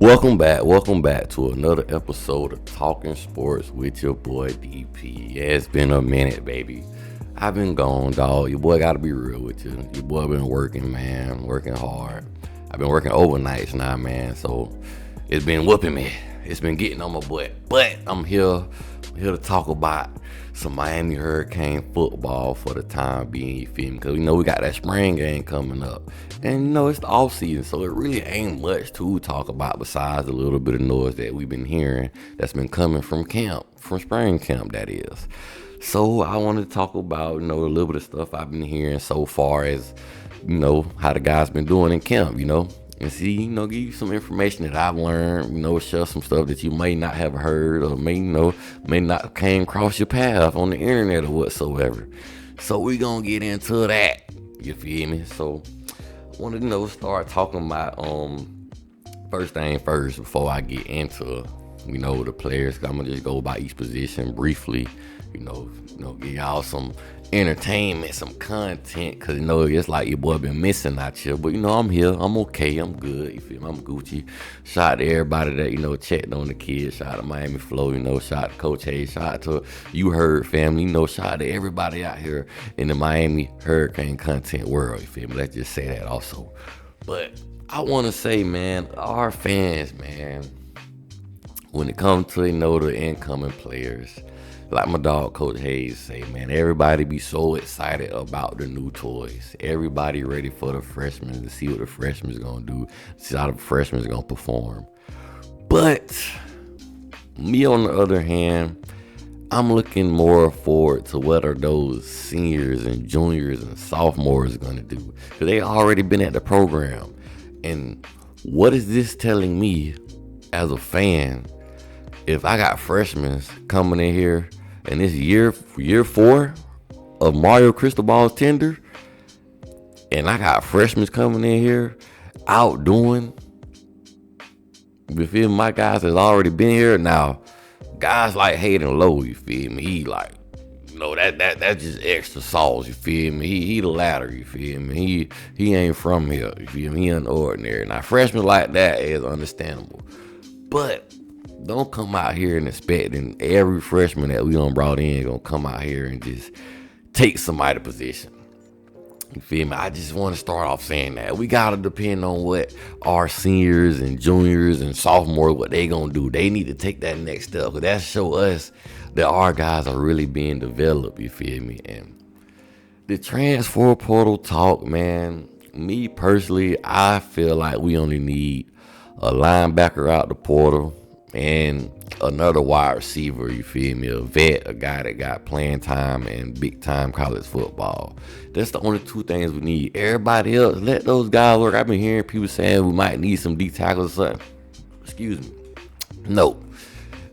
Welcome back to another episode of Talking Sports with your boy DP. Yeah, it's been a minute, baby. I've been gone, dog. Your boy gotta be real with you. Your boy been working, man, working hard. I've been working overnights now, man, so it's been whooping me. It's been getting on my butt. But I'm here to talk about some Miami Hurricane football for the time being, you feel me? Because we got that spring game coming up. And it's the off season, so it really ain't much to talk about besides a little bit of noise that we've been hearing that's been coming from camp, from spring camp, that is. So I wanted to talk about, a little bit of stuff I've been hearing so far as, how the guys been doing in camp, and see, give you some information that I've learned, share some stuff that you may not have heard or may not came across your path on the internet or whatsoever. So we gonna get into that. You feel me? So I want to start talking about first thing first before I get into the players. I'm gonna just go by each position briefly. Give y'all some entertainment, some content, cause it's like your boy been missing out here. But I'm here, I'm okay, I'm good. You feel me? I'm Gucci. Shout out to everybody that checked on the kids. Shout out to Miami Flow. Shout out to Coach Hayes. Shout out to You Heard family. Shout out to everybody out here in the Miami Hurricane content world. You feel me? Let's just say that also. But I want to say, man, our fans, man, when it comes to the incoming players, like my dog Coach Hayes say, man, everybody be so excited about the new toys. Everybody ready for the freshmen to see what the freshmen gonna do, see how the freshmen gonna perform. But me, on the other hand, I'm looking more forward to what are those seniors and juniors and sophomores gonna do, because they already been at the program. And what is this telling me as a fan? If I got freshmen coming in here and it's year 4 of Mario Cristobal's tender, and I got freshmen coming in here outdoing, you feel me, my guys that's already been here. Now, guys like Hayden Lowe, you feel me, he like, that's just extra sauce, you feel me, he the latter, you feel me, he ain't from here, you feel me, he unordinary. Now, freshmen like that is understandable, but don't come out here and expecting every freshman that we done brought in gonna come out here and just take somebody's position. You feel me? I just want to start off saying that we gotta depend on what our seniors and juniors and sophomores, what they gonna do. They need to take that next step, because that show us that our guys are really being developed. You feel me? And the transfer portal talk, man, me personally, I feel like we only need a linebacker out the portal and another wide receiver, you feel me, a vet, a guy that got playing time and big time college football. That's the only two things we need. Everybody else, let those guys work. I've been hearing people saying we might need some D tackles or something. Excuse me. No.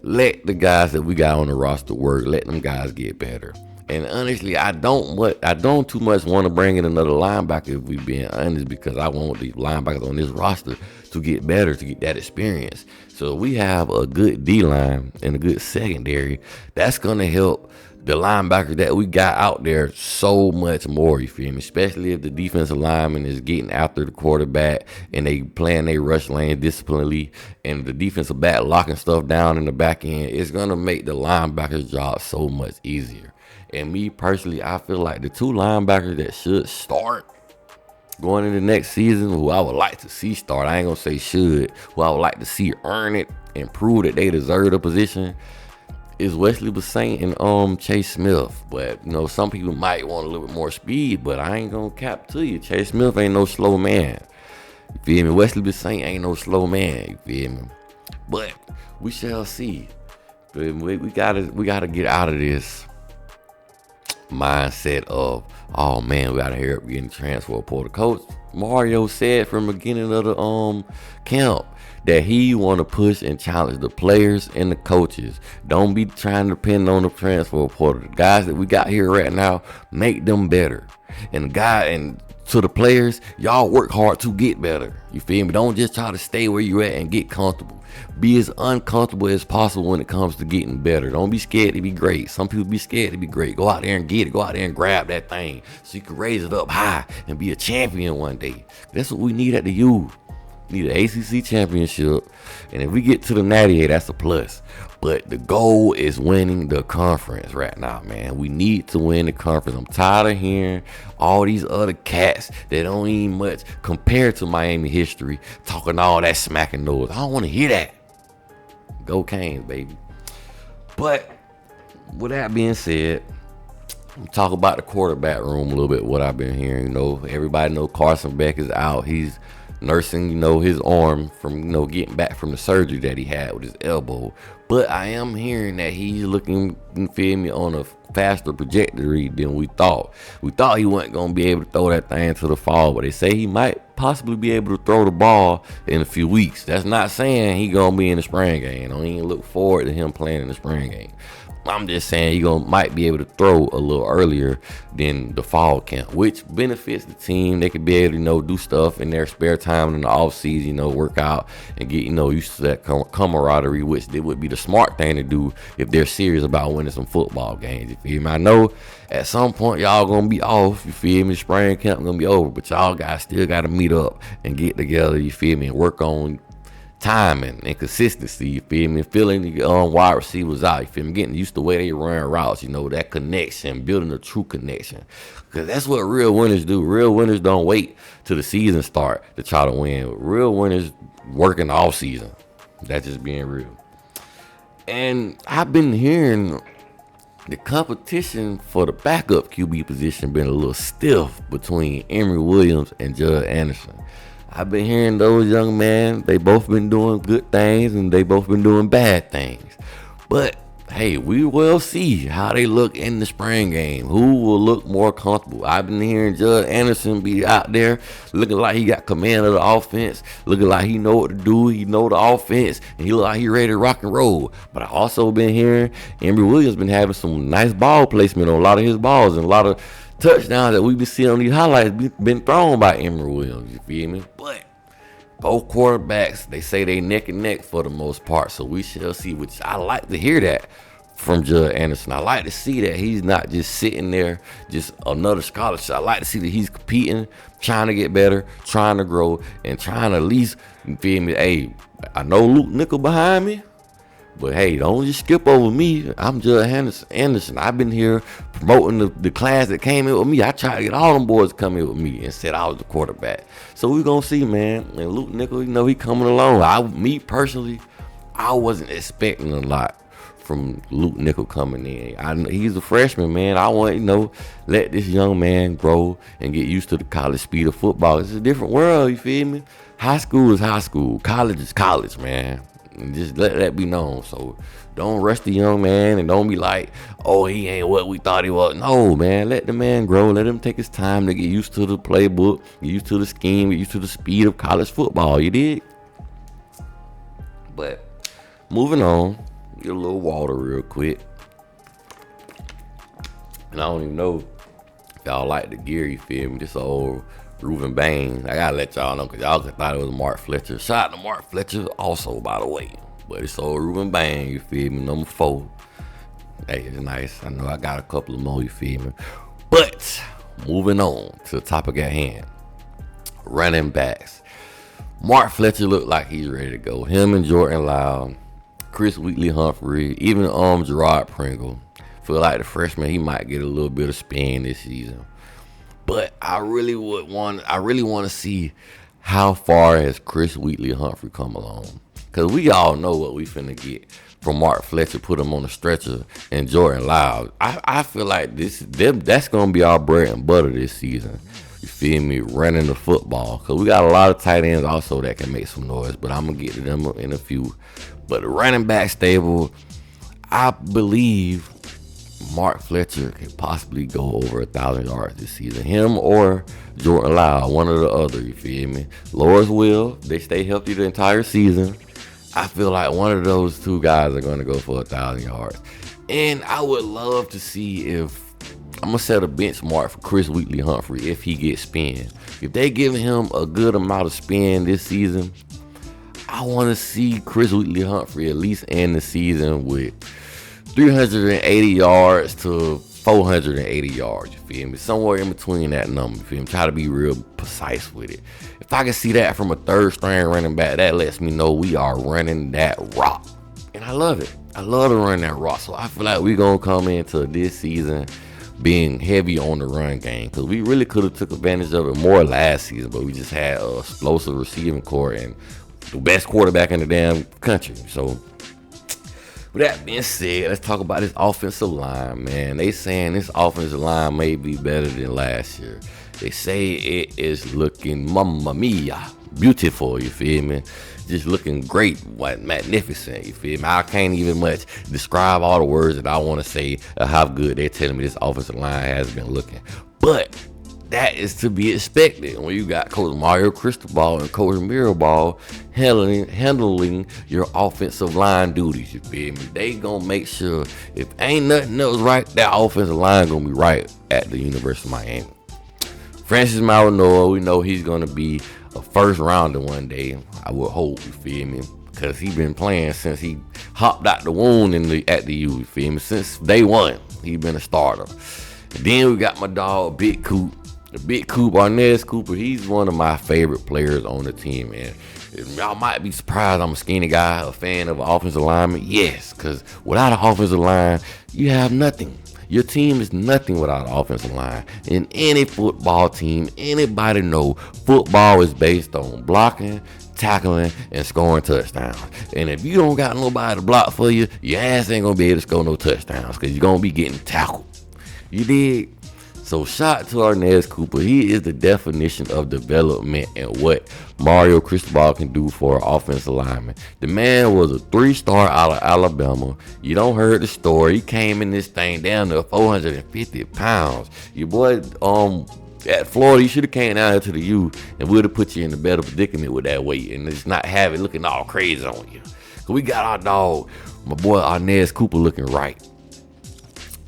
Let the guys that we got on the roster work. Let them guys get better. And honestly, I don't too much want to bring in another linebacker, if we being honest, because I want the linebackers on this roster to get better, to get that experience. So we have a good D-line and a good secondary. That's going to help the linebackers that we got out there so much more, you feel me? Especially if the defensive lineman is getting after the quarterback and they playing their rush lane disciplinedly, and the defensive back locking stuff down in the back end. It's going to make the linebackers' job so much easier. And me personally, I feel like the two linebackers that should start going into next season, who I would like to see start, I ain't gonna say should, who I would like to see earn it and prove that they deserve the position, is Wesley Bassett and Chase Smith. But some people might want a little bit more speed, but I ain't gonna cap to you. Chase Smith ain't no slow man. You feel me? Wesley Bassett ain't no slow man. You feel me? But we shall see. We gotta get out of this mindset of, oh man, we gotta hurry up getting transfer portal. Coach Mario said from the beginning of the camp that he want to push and challenge the players and the coaches. Don't be trying to depend on the transfer portal. The guys that we got here right now, make them better. And to the players, y'all work hard to get better. You feel me? Don't just try to stay where you at and get comfortable. Be as uncomfortable as possible when it comes to getting better. Don't be scared to be great. Some people be scared to be great. Go out there and get it. Go out there and grab that thing so you can raise it up high and be a champion one day. That's what we need at the youth. need an ACC championship, and if we get to the Natty, that's a plus. But the goal is winning the conference right now, man. We need to win the conference. I'm tired of hearing all these other cats that don't even much compared to Miami history talking all that smacking noise. I don't want to hear that. Go Canes, baby. But with that being said, talk about the quarterback room a little bit. What I've been hearing, everybody know Carson Beck is out. He's nursing, his arm from, getting back from the surgery that he had with his elbow. But I am hearing that he's looking, on a faster trajectory than we thought. We thought he wasn't going to be able to throw that thing to the fall, but they say he might possibly be able to throw the ball in a few weeks. That's not saying he's going to be in the spring game. I don't even look forward to him playing in the spring game. I'm just saying he might be able to throw a little earlier than the fall camp, which benefits the team. They could be able to, do stuff in their spare time in the off season, work out and get, used to that camaraderie, which it would be the smart thing to do if they're serious about winning some football games. You feel me? I know at some point y'all gonna be off, you feel me? Spring camp gonna be over, but y'all guys still gotta meet up and get together, you feel me, and work on timing and consistency, you feel me? Filling the wide receivers out, you feel me? Getting used to the way they run routes, that connection, building a true connection. Because that's what real winners do. Real winners don't wait till the season start to try to win. Real winners work in the off season. That's just being real. And I've been hearing the competition for the backup QB position been a little stiff between Emory Williams and Judd Anderson. I've been hearing those young men, they both been doing good things and they both been doing bad things. But hey, we will see how they look in the spring game. Who will look more comfortable? I've been hearing Judd Anderson be out there looking like he got command of the offense, looking like he know what to do, he know the offense, and he look like he ready to rock and roll. But I also been hearing Emory Williams been having some nice ball placement on a lot of his balls, and a lot of touchdowns that we've been seeing on these highlights been thrown by Emory Williams, you feel me? But both quarterbacks, they say they neck and neck for the most part, so we shall see, which I like to hear that from Judd Anderson. I like to see that he's not just sitting there, just another scholarship. I like to see that he's competing, trying to get better, trying to grow, and trying to at least, you feel me, hey, I know Luke Nickel behind me, but hey, don't just skip over me. I'm Judd Anderson. I've been here promoting the class that came in with me. I tried to get all them boys to come in with me and said I was the quarterback. So we're going to see, man. And Luke Nickel, he coming along. Me personally, I wasn't expecting a lot from Luke Nickel coming in. He's a freshman, man. I want, let this young man grow and get used to the college speed of football. It's a different world, you feel me? High school is high school. College is college, man. And just let that be known. So don't rush the young man and don't be like, oh, he ain't what we thought he was. No, man, let the man grow. Let him take his time to get used to the playbook, get used to the scheme, get used to the speed of college football. You dig? But moving on, get a little water real quick. And I don't even know if y'all like the gear, you feel me? This old Reuben Bain. I gotta let y'all know because y'all thought it was Mark Fletcher. Shout out to Mark Fletcher also, by the way. But it's old Reuben Bain, you feel me? Number 4. Hey, it's nice. I know I got a couple of more, you feel me? But moving on to the topic at hand. Running backs. Mark Fletcher looked like he's ready to go. Him and Jordan Loud, Chris Wheatley-Humphrey, even Gerard Pringle. Feel like the freshman, he might get a little bit of spin this season. But I really want to see how far has Chris Wheatley-Humphrey come along. Because we all know what we finna get from Mark Fletcher, put him on the stretcher, and Jordan Loud. I feel like that's going to be our bread and butter this season. You feel me? Running the football. Because we got a lot of tight ends also that can make some noise. But I'm going to get to them in a few. But the running back stable, I believe Mark Fletcher can possibly go over 1,000 yards this season. Him or Jordan Loud, one or the other, you feel me? Loris will. They stay healthy the entire season. I feel like one of those two guys are going to go for 1,000 yards. And I would love to see if, I'm going to set a benchmark for Chris Wheatley-Humphrey if he gets spin. If they give him a good amount of spin this season, I want to see Chris Wheatley-Humphrey at least end the season with 380 yards to 480 yards, you feel me? Somewhere in between that number, you feel me? Try to be real precise with it. If I can see that from a third string running back, that lets me know we are running that rock. And I love it. I love to run that rock. So I feel like we're going to come into this season being heavy on the run game, because we really could have took advantage of it more last season, but we just had a explosive receiving core and the best quarterback in the damn country. So with that being said, let's talk about this offensive line, man. They saying this offensive line may be better than last year. They say it is looking mamma mia, beautiful, you feel me? Just looking great, what magnificent, you feel me? I can't even much describe all the words that I want to say of how good they're telling me this offensive line has been looking. But that is to be expected when you got Coach Mario Cristobal and Coach Mirabal handling your offensive line duties, you feel me? They gonna make sure if ain't nothing else right, that offensive line gonna be right at the University of Miami. Francis Maldonado, we know he's gonna be a first rounder one day, I would hope, you feel me? Because he been playing since he hopped out the wound at the U, you feel me? Since day one, he been a starter. And then we got my dog, Big Coop. The Big Coop, Arnez Cooper, he's one of my favorite players on the team, man. Y'all might be surprised I'm a skinny guy, a fan of an offensive lineman. Yes, because without an offensive line, you have nothing. Your team is nothing without an offensive line. In any football team, anybody know football is based on blocking, tackling, and scoring touchdowns. And if you don't got nobody to block for you, your ass ain't going to be able to score no touchdowns because you're going to be getting tackled. You dig? So shout out to Arnez Cooper. He is the definition of development and what Mario Cristobal can do for an offensive lineman. The man was a 3-star out of Alabama. You don't heard the story. He came in this thing down to 450 pounds. Your boy at Florida, you should have came down here to the U and we would have put you in a better predicament with that weight and just not have it looking all crazy on you. So we got our dog, my boy Arnez Cooper, looking right.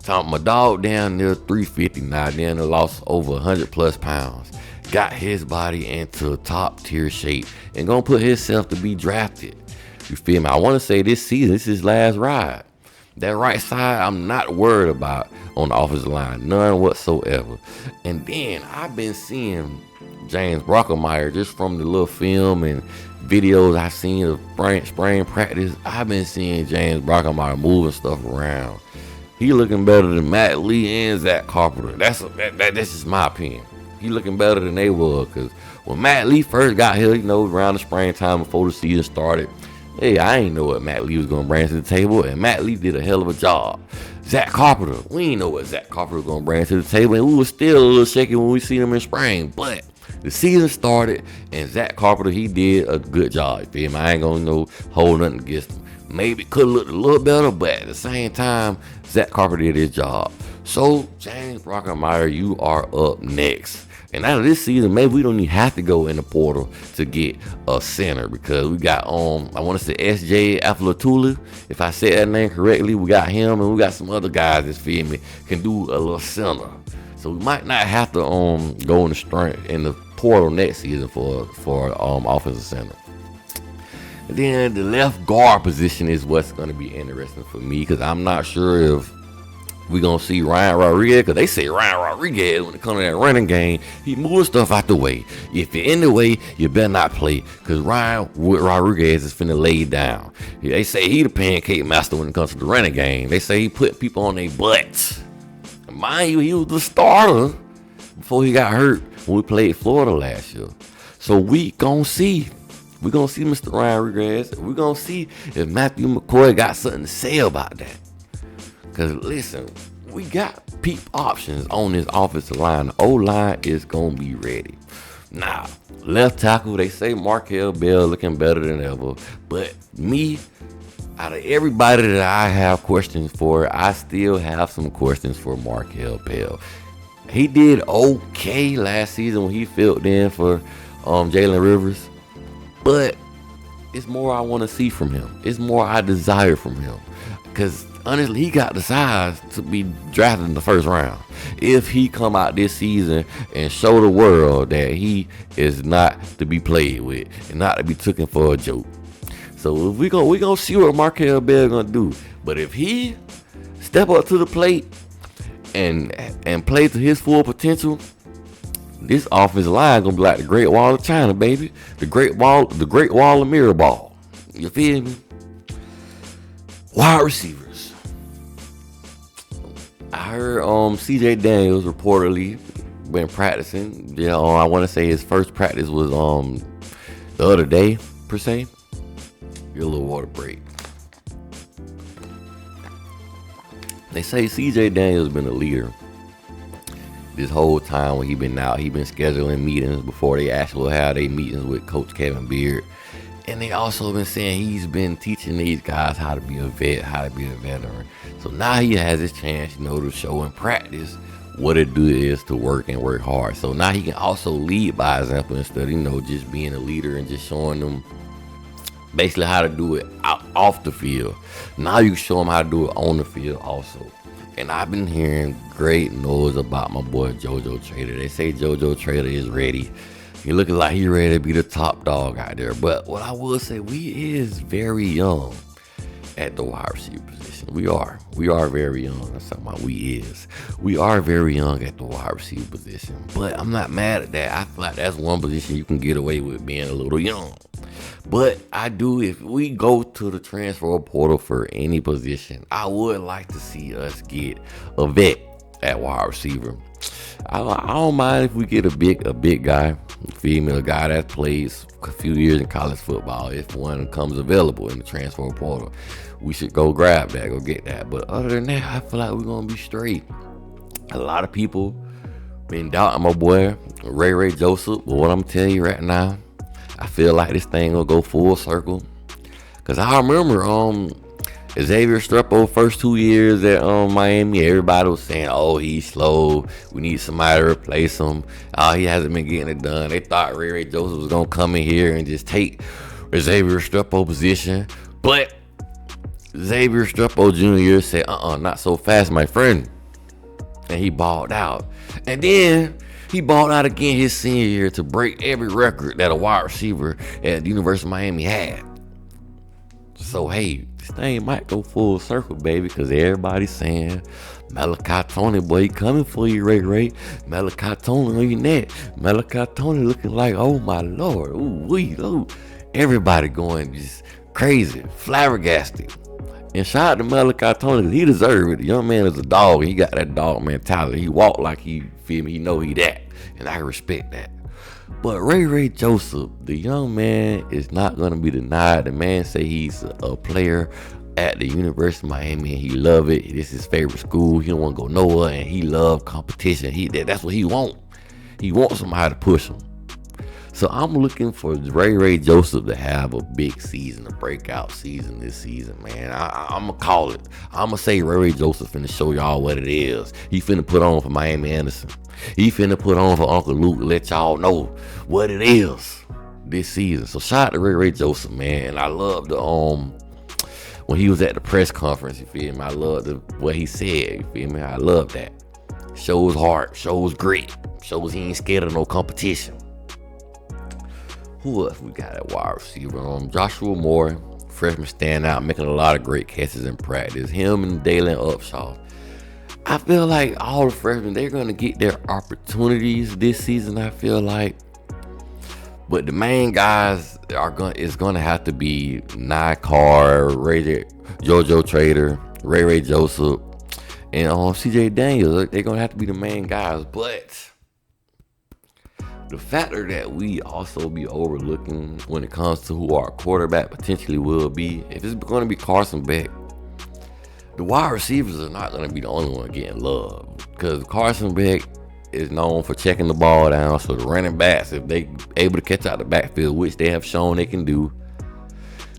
My dog down there 350 now, then lost over 100 plus pounds. Got his body into top tier shape and gonna put himself to be drafted. You feel me? I want to say this season, this is his last ride. That right side, I'm not worried about on the offensive line, none whatsoever. And then I've been seeing James Brockermeyer just from the little film and videos I've seen of spring practice. I've been seeing James Brockermeyer moving stuff around. He looking better than Matt Lee and Zach Carpenter. That's just my opinion. He looking better than they were, because when Matt Lee first got here, around the springtime before the season started, hey, I ain't know what Matt Lee was going to bring to the table, and Matt Lee did a hell of a job. Zach Carpenter, we ain't know what Zach Carpenter was going to bring to the table, and we was still a little shaky when we seen him in spring, but the season started, and Zach Carpenter, he did a good job. I ain't going to hold nothing against him. Maybe it could have looked a little better, but at the same time, Zach Carpenter did his job. So, James Brockermeyer, you are up next. And out of this season, maybe we don't even have to go in the portal to get a center, because we got, I want to say S.J. Afalatulu. If I said that name correctly, we got him, and we got some other guys that, can do a little center. So we might not have to go in the portal next season for offensive center. And then the left guard position is what's going to be interesting for me, because I'm not sure if we're going to see Ryan Rodriguez, because they say Ryan Rodriguez, when it comes to that running game, he moves stuff out the way. If you're in the way, you better not play, because Ryan Rodriguez is finna lay down. They say he the pancake master when it comes to the running game. They say he put people on their butts. Mind you, he was the starter before he got hurt when we played Florida last year. So we gonna see. We're going to see Mr. Ryan Rodriguez. We're going to see if Matthew McCoy got something to say about that. Because, listen, we got peep options on this offensive line. The O-line is going to be ready. Now, left tackle, they say Markel Bell looking better than ever. But me, out of everybody that I have questions for, I still have some questions for Markel Bell. He did okay last season when he filled in for Jalen Rivers. But it's more I want to see from him. It's more I desire from him. Because honestly, he got the size to be drafted in the first round. If he come out this season and show the world that he is not to be played with and not to be taken for a joke. So we gonna see what Markel Bell gonna do. But if he step up to the plate and play to his full potential, this offensive line gonna be like the Great Wall of China, baby. The Great Wall of Mirrorball. You feel me? Wide receivers. I heard CJ Daniels reportedly been practicing. You know, I want to say his first practice was the other day per se. Get a little water break. They say CJ Daniels been a leader this whole time when he been out. He been scheduling meetings before they actually have their meetings with Coach Kevin Beard. And they also been saying he's been teaching these guys how to be a vet, how to be a veteran. So now he has his chance, to show in practice what it is to work and work hard. So now he can also lead by example instead of, just being a leader and just showing them basically how to do it off the field. Now you show them how to do it on the field also. And I've been hearing great noise about my boy JoJo Trader. They say JoJo Trader is ready. He looking like he ready to be the top dog out there. But what I will say, we is very young at the wide receiver position. We are very young. That's talking about we is. We are very young at the wide receiver position. But I'm not mad at that. I feel like that's one position you can get away with being a little young. But if we go to the transfer portal for any position, I would like to see us get a vet at wide receiver. I don't mind if we get a big guy, a guy that plays a few years in college football. If one comes available in the transfer portal, we should go grab that, go get that. But other than that, I feel like we're gonna be straight. A lot of people been doubting my boy Ray Joseph, but what I'm telling you right now, I feel like this thing will go full circle. Cause I remember Xavier Strepo first 2 years at Miami, everybody was saying, oh, he's slow. We need somebody to replace him. Oh, he hasn't been getting it done. They thought Ray Joseph was gonna come in here and just take Xavier Strepo position. But Xavier Strepo Jr. said, not so fast, my friend. And he balled out. And then he balled out again his senior year to break every record that a wide receiver at the University of Miami had. So, hey, this thing might go full circle, baby, because everybody's saying, Malachi Tony, boy, he coming for you, Ray. Malachi Tony on your neck. Malachi Tony looking like, oh, my Lord. Ooh. Everybody going just crazy, flabbergasted. And shout out to Malachi Tony, because he deserved it. The young man is a dog, and he got that dog mentality. He walk like he know he that, and I respect that. But Ray Joseph, the young man, is not going to be denied. The man say he's a player at the University of Miami, and he love it. This is his favorite school. He don't want to go nowhere, and he love competition. That's what he want. He wants somebody to push him. So I'm looking for Ray Joseph to have a big season, a breakout season this season, man. I'm going to call it. I'm going to say Ray Joseph finna show y'all what it is. He finna put on for Miami Anderson. He finna put on for Uncle Luke to let y'all know what it is this season. So shout out to Ray Joseph, man. And I love the when he was at the press conference, you feel me? I love what he said, you feel me? I love that. Shows heart, shows grit, shows he ain't scared of no competition. Who else we got at wide receiver? Joshua Moore, freshman standout, making a lot of great catches in practice. Him and Dalen Upshaw. I feel like all the freshmen, they're going to get their opportunities this season, I feel like. But the main guys is going to have to be Nye Carr, JoJo Trader, Ray Joseph, and CJ Daniels. They're going to have to be the main guys. But the factor that we also be overlooking when it comes to who our quarterback potentially will be, if it's going to be Carson Beck, the wide receivers are not going to be the only one getting love, because Carson Beck is known for checking the ball down. So the running backs, if they able to catch out the backfield, which they have shown they can do,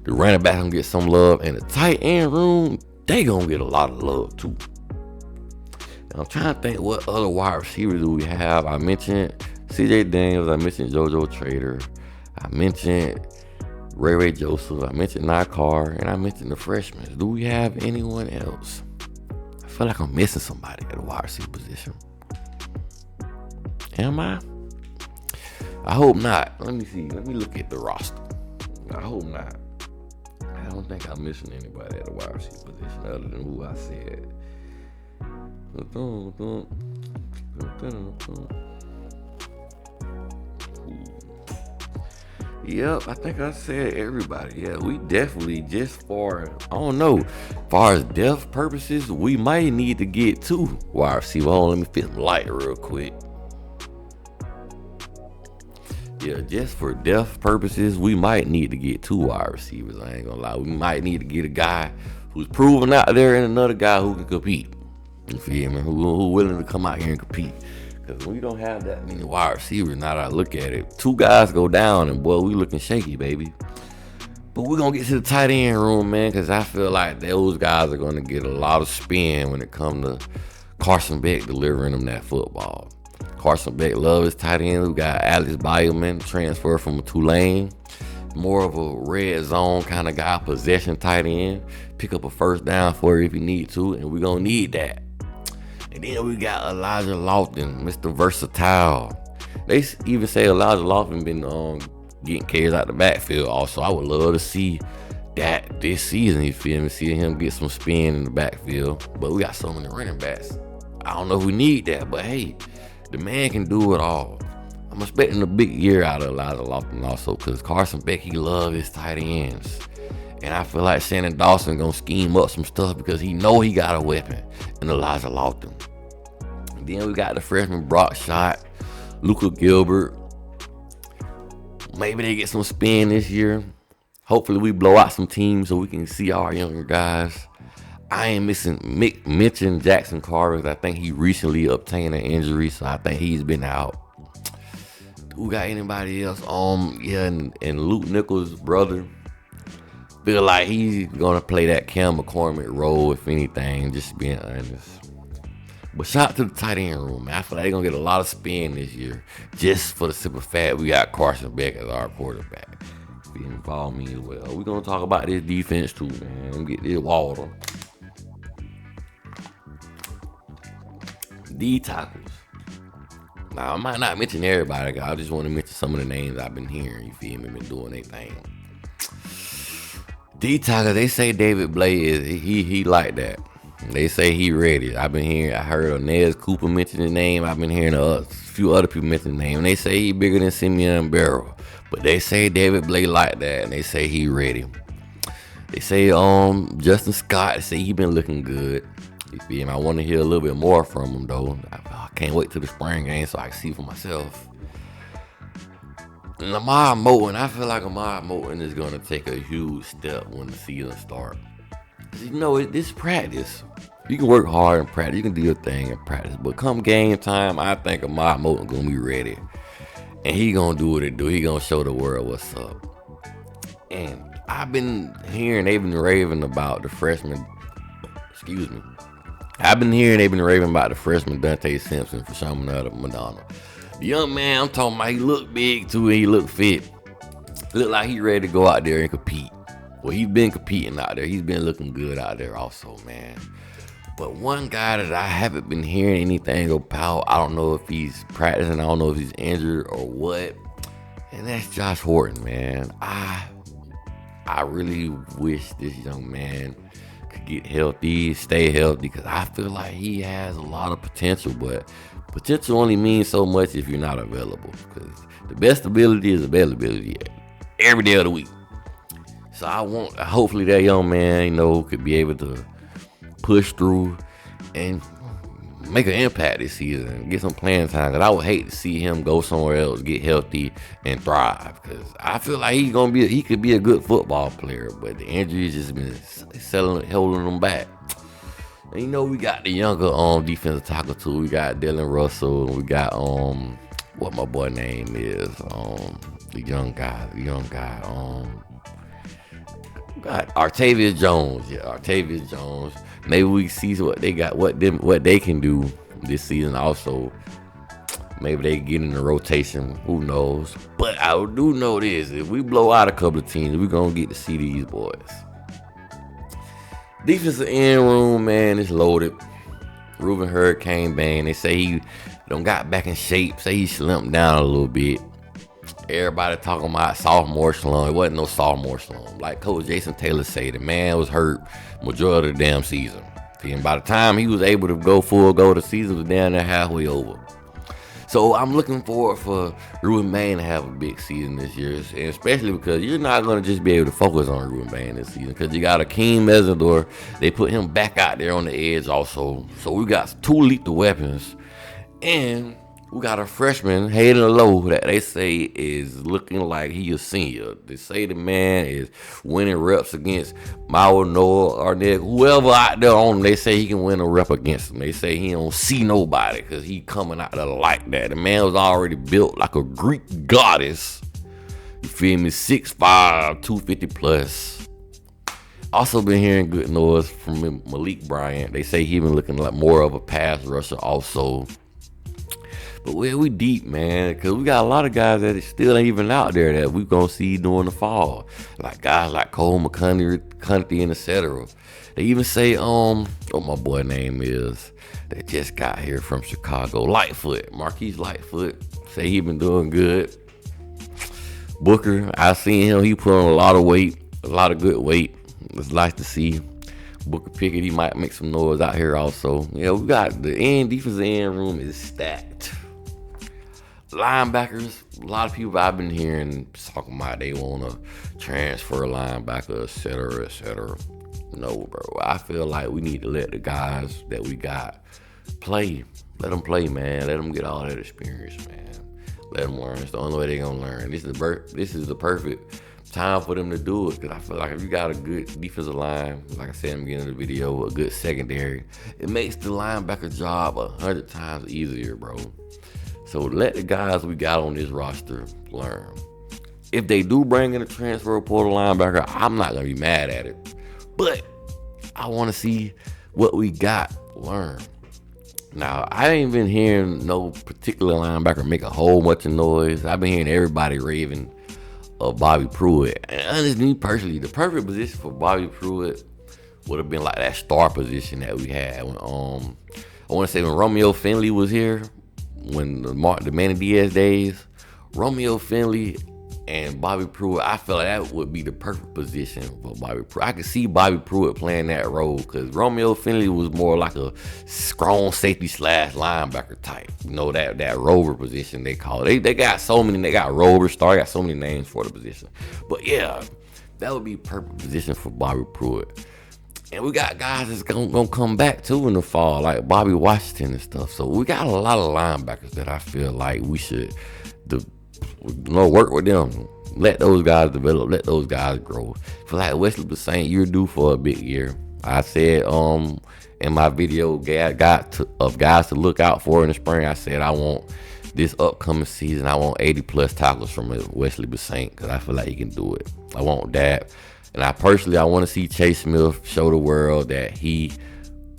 the running back gonna get some love, and the tight end room, they gonna get a lot of love too. And I'm trying to think what other wide receivers do we have. I mentioned CJ Daniels, I mentioned JoJo Trader, I mentioned Ray Joseph, I mentioned Nye Carr, and I mentioned the freshmen. Do we have anyone else? I feel like I'm missing somebody at the wide receiver position. Am I? I hope not. Let me see. Let me look at the roster. I hope not. I don't think I'm missing anybody at the wide receiver position other than who I said. Yep, I think I said everybody. Yeah, we definitely just for I don't know, far as depth purposes, we might need to get two wide receiver. Hold on, let me fit light real quick. Yeah, just for depth purposes, we might need to get two wide receivers. I ain't gonna lie. We might need to get a guy who's proven out there and another guy who can compete. You feel me? Who willing to come out here and compete. Because we don't have that many wide receivers, now that I look at it. Two guys go down and boy, we looking shaky, baby. But we're going to get to the tight end room, man, because I feel like those guys are going to get a lot of spin when it comes to Carson Beck delivering them that football. Carson Beck loves his tight end. We got Alex Bioman, transfer from Tulane. More of a red zone kind of guy, possession tight end. Pick up a first down for you if you need to, and we're going to need that. And then we got Elijah Lofton, Mr. Versatile. They even say Elijah Lofton been getting carries out the backfield also. I would love to see that this season, you feel me? See him get some spin in the backfield. But we got so many running backs. I don't know if we need that, but hey, the man can do it all. I'm expecting a big year out of Elijah Lofton also because Carson Beck, he loves his tight ends. And I feel like Shannon Dawson gonna scheme up some stuff because he know he got a weapon in Elijah Lofton. And then we got the freshman Brock Shot, Luka Gilbert. Maybe they get some spin this year. Hopefully we blow out some teams so we can see our younger guys. I ain't mention Jackson Carter. I think he recently obtained an injury, so I think he's been out. Who got anybody else? And Luke Nichols' brother. Feel like he's gonna play that Cam McCormick role, if anything, just being honest. But shout out to the tight end room, man. I feel like they're gonna get a lot of spin this year, just for the simple fact we got Carson Beck as our quarterback. If you didn't follow me as well, we're gonna talk about this defense too, man. Let me get this water. D tackles. Now I might not mention everybody, I just want to mention some of the names I've been hearing. You feel me? Been doing their thing. D tackle, they say David Blay is he like that. They say he ready. I heard Nez Cooper mention his name. I've been hearing a few other people mention his name. And they say he bigger than Simeon Barrow. But they say David Blay like that, and they say he ready. They say Justin Scott, they say he been looking good. You feel me? I want to hear a little bit more from him though. I can't wait till the spring game so I can see for myself. Lamar Moton, I feel like Lamar Moton is going to take a huge step when the season starts. You know, this practice. You can work hard in practice. You can do your thing in practice. But come game time, I think Lamar Moton going to be ready. And he going to do what he do. He going to show the world what's up. And I've been hearing they've been raving about the freshman. I've been hearing they've been raving about the freshman Dante Simpson for some other Madonna. The young man I'm talking about, he look big too and he look fit. Look like he ready to go out there and compete. Well, he's been competing out there. He's been looking good out there also, man. But one guy that I haven't been hearing anything about, I don't know if he's practicing, I don't know if he's injured or what, and that's Josh Horton, man. I really wish this young man could get healthy, stay healthy, because I feel like he has a lot of potential, but potential only means so much if you're not available, because the best ability is availability every day of the week. So hopefully that young man, could be able to push through and make an impact this season and get some playing time. Because I would hate to see him go somewhere else, get healthy, and thrive. Because I feel like he could be a good football player, but the injuries just been holding him back. And we got the younger defensive tackle too. We got Dylan Russell. We got what my boy name is, the young guy. Got Artavius Jones. Yeah, Artavius Jones. Maybe we see what they got, what they can do this season also. Maybe they get in the rotation. Who knows? But I do know this. If we blow out a couple of teams, we're going to get to see these boys. Defensive end room, man, is loaded. Reuben Hurricane Bang. They say he done got back in shape. Say he slimped down a little bit. Everybody talking about sophomore slump. It wasn't no sophomore slump. Like Coach Jason Taylor said, the man was hurt majority of the damn season. And by the time he was able to go full go, the season was down there halfway over. So I'm looking forward for Ruben Bain to have a big season this year, and especially because you're not going to just be able to focus on Ruben Bain this season because you got Akeem Mesidor. They put him back out there on the edge also. So we got two lethal weapons, and we got a freshman, Hayden Lowe, that they say is looking like he a senior. They say the man is winning reps against Mao Noah Arnett, whoever out there on him. They say he can win a rep against him. They say he don't see nobody because he coming out there like that. The man was already built like a Greek goddess. You feel me? 6'5", 250 plus. Also been hearing good noise from Malik Bryant. They say he been looking like more of a pass rusher also. But we deep, man, because we got a lot of guys that still ain't even out there that we going to see during the fall. Like guys like Cole McCunty and etc. They even say, what my boy name is, that just got here from Chicago, Lightfoot, Marquise Lightfoot. Say he been doing good. Booker, I seen him, he put on a lot of weight, a lot of good weight. It's nice to see. Booker Pickett, he might make some noise out here also. Yeah, we got the defensive end room is stacked. Linebackers, a lot of people I've been hearing talking about they want to transfer linebacker, etc., etc. No, bro. I feel like we need to let the guys that we got play. Let them play, man. Let them get all that experience, man. Let them learn. It's the only way they're going to learn. This is the perfect time for them to do it, because I feel like if you got a good defensive line, like I said in the beginning of the video, a good secondary, it makes the linebacker job 100 times easier, bro. So let the guys we got on this roster learn. If they do bring in a transfer portal linebacker, I'm not going to be mad at it. But I want to see what we got learn. Now, I ain't been hearing no particular linebacker make a whole bunch of noise. I've been hearing everybody raving of Bobby Pruitt. And honestly, me personally, the perfect position for Bobby Pruitt would have been like that star position that we had when I want to say when Romeo Finley was here, when the Manny Diaz days, Romeo Finley and Bobby Pruitt, I feel like that would be the perfect position for Bobby Pruitt. I could see Bobby Pruitt playing that role because Romeo Finley was more like a strong safety / linebacker type. You know, that rover position they call it. They got so many. They got rover, star. Got so many names for the position. But yeah, that would be perfect position for Bobby Pruitt. And we got guys that's gonna come back too in the fall, like Bobby Washington and stuff. So we got a lot of linebackers that I feel like we should work with them. Let those guys develop. Let those guys grow. Feel like Wesley Saint, you're due for a big year. I said in my video, guys to look out for in the spring. I said I want this upcoming season, I want 80 plus tackles from Wesley Saint because I feel like he can do it. I want that. And I want to see Chase Smith show the world that he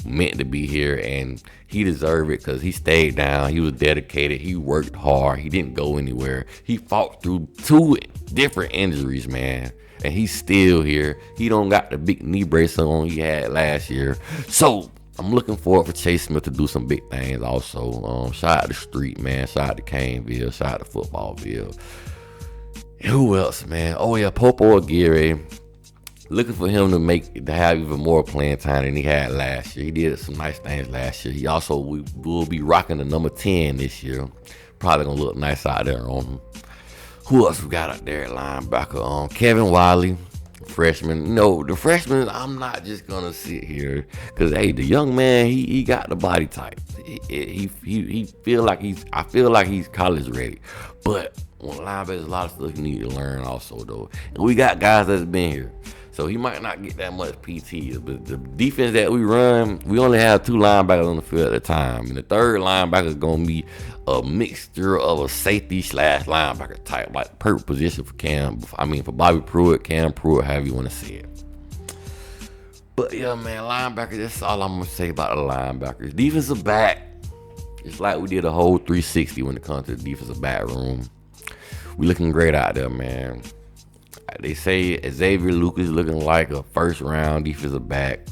meant to be here and he deserved it because he stayed down. He was dedicated. He worked hard. He didn't go anywhere. He fought through 2 different injuries, man. And he's still here. He don't got the big knee brace on he had last year. So I'm looking forward for Chase Smith to do some big things also. Shout out to Street, man. Shout out to Caneville. Shout out to Footballville. And who else, man? Oh, yeah, Popo Aguirre. Looking for him to have even more playing time than he had last year. He did some nice things last year. He also will be rocking the number 10 this year. Probably going to look nice out there on him. Who else we got out there at linebacker? Kevin Wiley, freshman. No, the freshman, I'm not just going to sit here. Because, hey, the young man, he got the body type. I feel like he's college ready. But on linebackers, a lot of stuff you need to learn also, though. And we got guys that's been here. So he might not get that much PT, but the defense that we run, we only have 2 linebackers on the field at a time. And the third linebacker is going to be a mixture of a safety / linebacker type, like perfect position for Bobby Pruitt, Cam Pruitt, however you want to say it. But yeah, man, linebackers, that's all I'm going to say about the linebackers. Defensive back, it's like we did a whole 360 when it comes to the defensive back room. We looking great out there, man. They say Xavier Lucas looking like a first round defensive back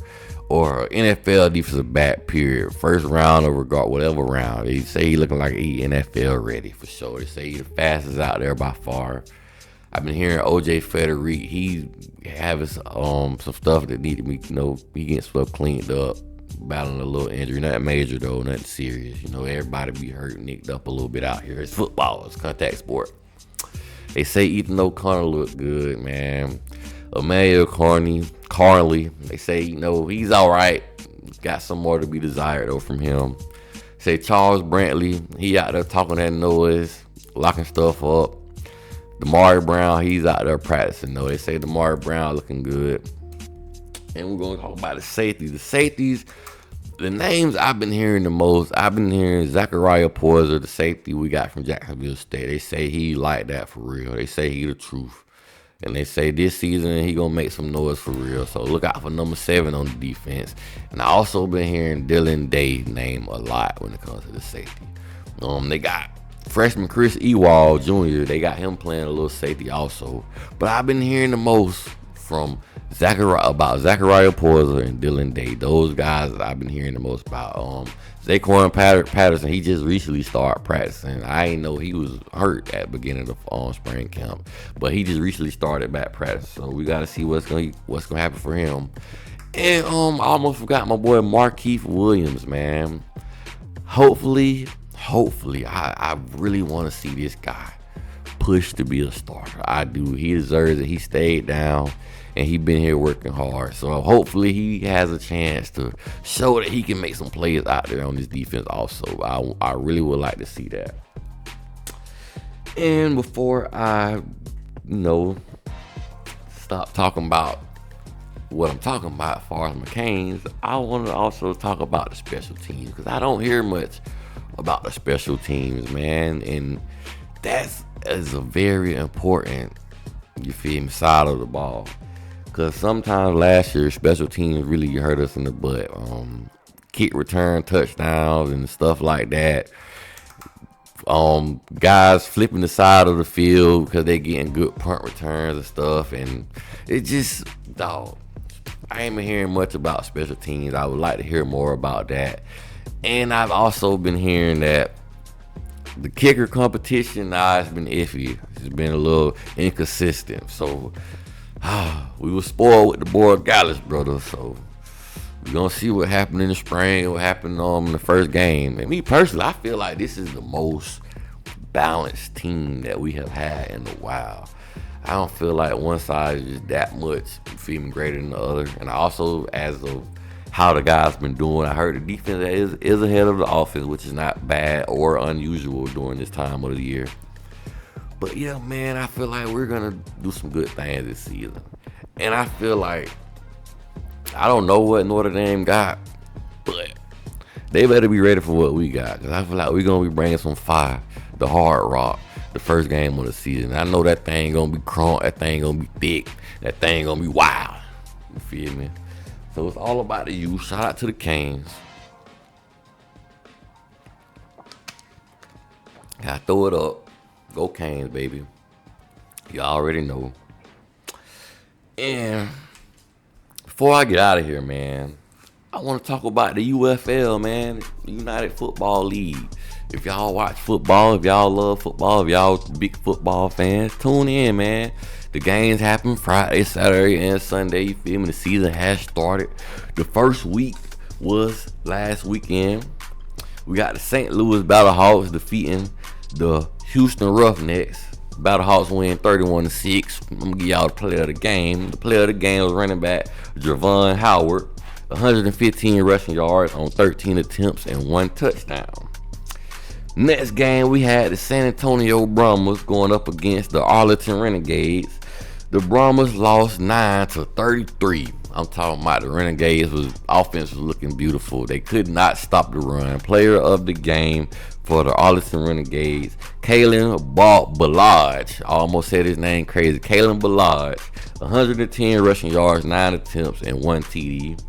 or NFL defensive back, period. First round or whatever round. They say he looking like he NFL ready for sure. They say he the fastest out there by far. I've been hearing OJ Federic, he's having some stuff that need to be, he getting stuff cleaned up. battling a little injury, not major though, nothing serious. You know, everybody be hurt, nicked up a little bit out here. It's football, it's contact sport. They say Ethan O'Connor look good, man. Emmanuel Carnley, they say, he's all right. Got some more to be desired though from him. Say Charles Brantley, he out there talking that noise, locking stuff up. Damari Brown, he's out there practicing though. They say Damari Brown looking good. And we're going to talk about the safeties. The safeties, the names I've been hearing the most, I've been hearing Zachariah Poyser, the safety we got from Jacksonville State. They say he like that for real. They say he the truth. And they say this season he going to make some noise for real. So look out for number 7 on the defense. And I also been hearing Dylan Day name a lot when it comes to the safety. They got freshman Chris Ewald Jr. They got him playing a little safety also. But I've been hearing the most from Zachariah Poyser and Dylan Day. Those guys that I've been hearing the most about. Zaquan Patterson, he just recently started practicing. I didn't know he was hurt at the beginning of spring camp, but he just recently started back practice. So we got to see what's gonna happen for him. And I almost forgot my boy Markeith Williams, man. Hopefully, I really want to see this guy push to be a starter. I do. He deserves it. He stayed down and he been here working hard. So hopefully he has a chance to show that he can make some plays out there on this defense also. I really would like to see that. And before I, stop talking about what I'm talking about as far as McCain's, I want to also talk about the special teams, because I don't hear much about the special teams, man. And that is a very important, side of the ball. Because sometimes last year, special teams really hurt us in the butt. Kick return touchdowns and stuff like that. Guys flipping the side of the field because they getting good punt returns and stuff. And it just, I ain't been hearing much about special teams. I would like to hear more about that. And I've also been hearing that the kicker competition, it's been iffy. It's been a little inconsistent. So we were spoiled with the boy Gallus brothers. So we're going to see what happened in the spring, what happened in the first game. And me personally, I feel like this is the most balanced team that we have had in a while. I don't feel like one side is just that much greater than the other. And also, as of how the guys been doing, I heard the defense is ahead of the offense, which is not bad or unusual during this time of the year. But yeah, man, I feel like we're going to do some good things this season. And I feel like, I don't know what Notre Dame got, but they better be ready for what we got. Because I feel like we're going to be bringing some fire, the Hard Rock, the first game of the season. I know that thing going to be crunk, that thing going to be thick, that thing going to be wild. You feel me? So it's all about the youth. Shout out to the Canes. Gotta throw it up. Go Canes, baby. You already know. And before I get out of here, man, I want to talk about the UFL, man. United Football League. If y'all watch football, if y'all love football, if y'all big football fans, tune in, man. The games happen Friday, Saturday, and Sunday. You feel me? The season has started. The first week was last weekend. We got the St. Louis Battlehawks defeating the Houston Roughnecks. Battlehawks win 31-6. I'm gonna give y'all the player of the game. The player of the game was running back Javon Howard, 115 rushing yards on 13 attempts and 1 touchdown. Next game, we had the San Antonio Brahmas going up against the Arlington Renegades. The Brahmas lost 9-33. I'm talking about the Renegades offense was looking beautiful. They could not stop the run. Player of the game for the Arlington Renegades, Kalen Ballage. I almost said his name crazy. Kalen Ballage, 110 rushing yards, 9 attempts, and 1 TD.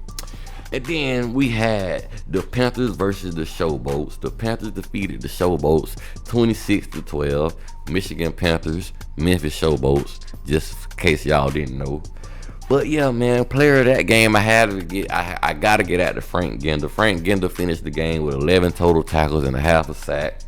And then we had the Panthers versus the Showboats. The Panthers defeated the Showboats 26-12. Michigan Panthers, Memphis Showboats, just in case y'all didn't know. But yeah, man, player of that game, I gotta get at the Frank Gender. Frank Gender finished the game with 11 total tackles and a half a sack.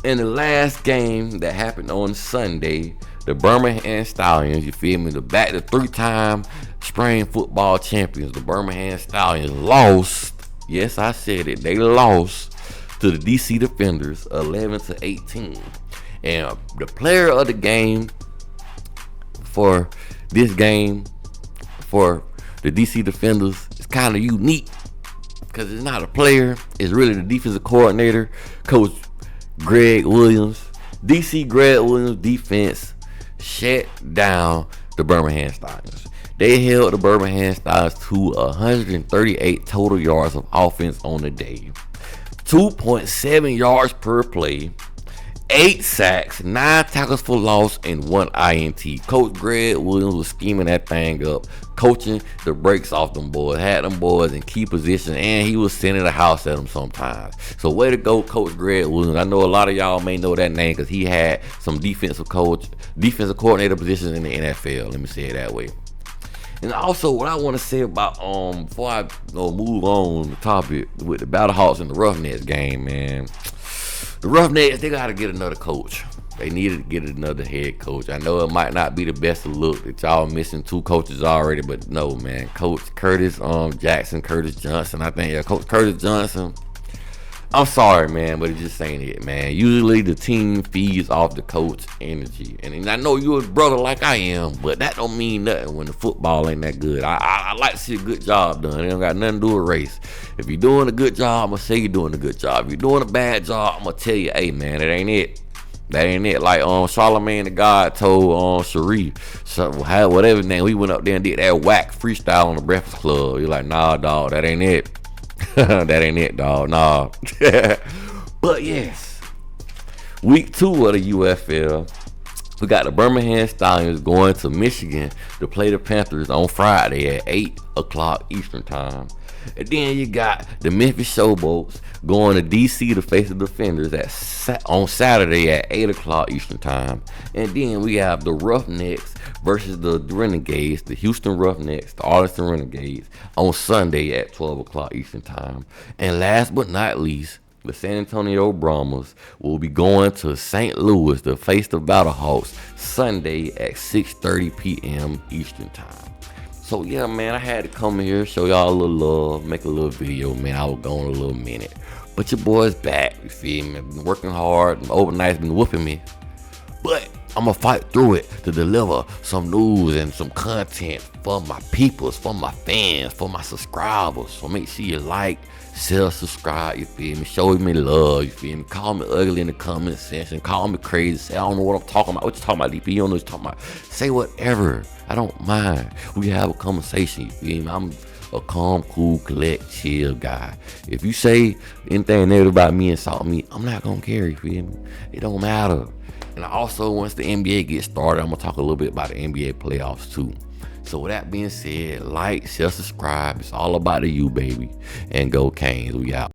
In the last game that happened on Sunday, the Birmingham Stallions, you feel me, the 3-time spring football champions, the Birmingham Stallions lost Yes, I said it. They lost to the DC Defenders 11-18. And the player of the game for this game for the DC Defenders is kind of unique because it's not a player. It's really the defensive coordinator, Coach Greg Williams. DC Greg Williams defense shut down the Birmingham Stallions. They held the Birmingham Stallions to 138 total yards of offense on the day, 2.7 yards per play, 8 sacks, 9 tackles for loss, and 1 INT. Coach Greg Williams was scheming that thing up, coaching the brakes off them boys, had them boys in key position, and he was sending the house at them sometimes. So way to go, Coach Greg Williams. I know a lot of y'all may know that name because he had some defensive coordinator positions in the NFL. Let me say it that way. And also, what I want to say about before I move on the topic with the Battlehawks and the Roughnecks game, man. The Roughnecks, they got to get another coach. They needed to get another head coach. I know it might not be the best of look that y'all missing 2 coaches already, but no, man. Coach Curtis Johnson. I think, Coach Curtis Johnson. I'm sorry, man, but it just ain't it, man. Usually the team feeds off the coach energy. And I know you're a brother like I am, but that don't mean nothing when the football ain't that good. I like to see a good job done. It don't got nothing to do with race. If you're doing a good job, I'm going to say you're doing a good job. If you're doing a bad job, I'm going to tell you, hey, man, that ain't it. That ain't it. Like Charlamagne the God told Sharif, so whatever name, we went up there and did that whack freestyle on the Breakfast Club. You're like, nah, dog, that ain't it. That ain't it, dog. Nah. But yes, week 2 of the UFL, we got the Birmingham Stallions going to Michigan to play the Panthers on Friday at 8 o'clock Eastern time. And then you got the Memphis Showboats going to DC to face the Defenders on Saturday at 8 o'clock Eastern time. And then we have the Roughnecks versus the Renegades, the Houston Roughnecks, the Arlington Renegades, on Sunday at 12 o'clock Eastern time. And last but not least, the San Antonio Brahmas will be going to St. Louis to face the Battlehawks Sunday at 6:30 p.m. Eastern time. So yeah, man, I had to come here, show y'all a little love, make a little video, man. I was gone a little minute, but your boy's back. You feel me? I've been working hard. Overnight's been whooping me, but I'm gonna fight through it to deliver some news and some content for my peoples, for my fans, for my subscribers. So make sure you like, share, subscribe. You feel me? Show me love. You feel me? Call me ugly in the comment section. Call me crazy. Say I don't know what I'm talking about. What you talking about, DP? You don't know what you're talking about. Say whatever. I don't mind. We have a conversation. You feel me? I'm a calm, cool, collect, chill guy. If you say anything negative about me, insult me, I'm not gonna care. You feel me? It don't matter. And also, once the NBA gets started, I'm gonna talk a little bit about the NBA playoffs too. So with that being said, like, share, subscribe. It's all about the you, baby. And go Canes. We out.